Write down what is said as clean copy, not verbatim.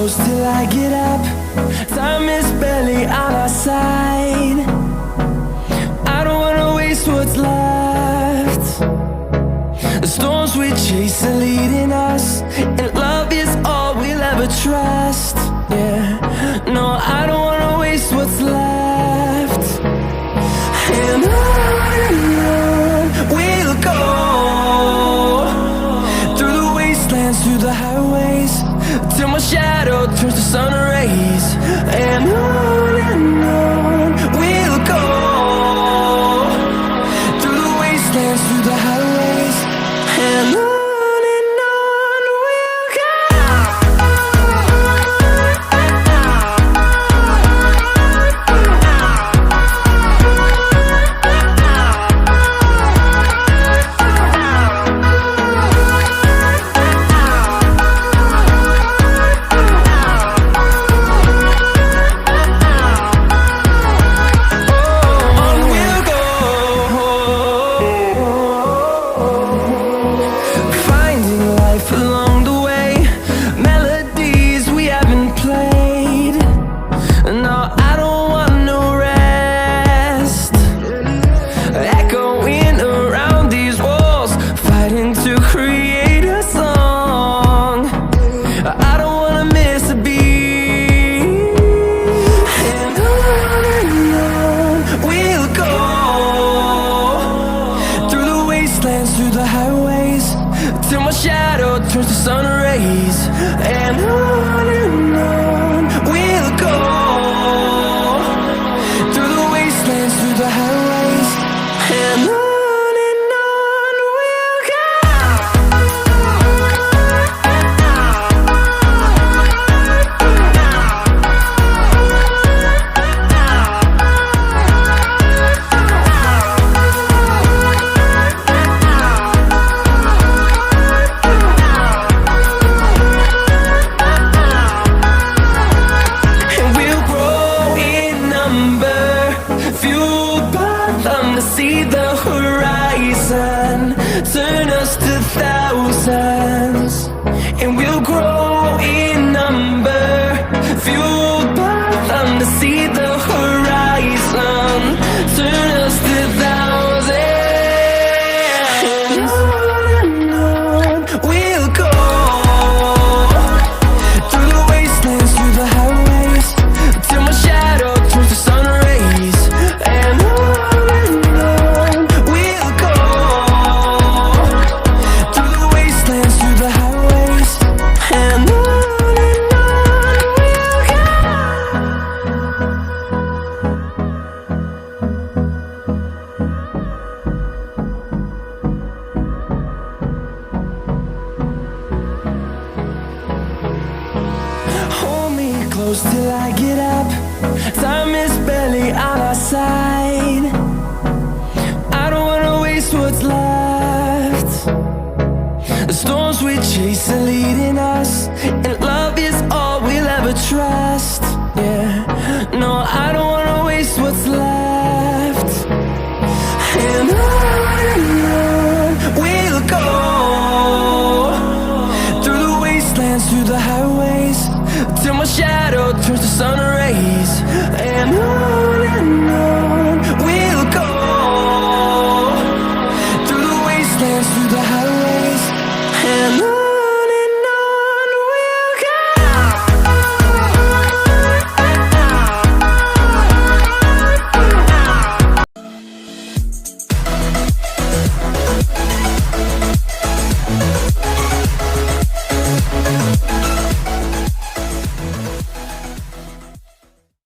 close till I get up. Time is barely on our side. I don't wanna waste what's left. The storms we chase are leading us, and love is all we'll ever trust. Yeah, no, I don't wanna waste what's left. And on we'll go, through the wastelands, through the highways, till my shadow turns to sun rays. And on we'll go, through the wastelands, through the highways, and on we'll go. Through the highways, till my shadow turns to sun rays. And on we'll go, through the wastelands, through the highways, and on we'll go. See the horizon, turn us to thousands, and we'll grow in number, fueled by them. To see the horizon, turn us to thousands, and on we'll go, through the wastelands, through the highways, till my shadow turns to sun rays. And close till I get up. Time is barely on our side. I don't wanna waste what's left. The storms we chase are leading us, and love is all we'll ever trust. Yeah, no, I don't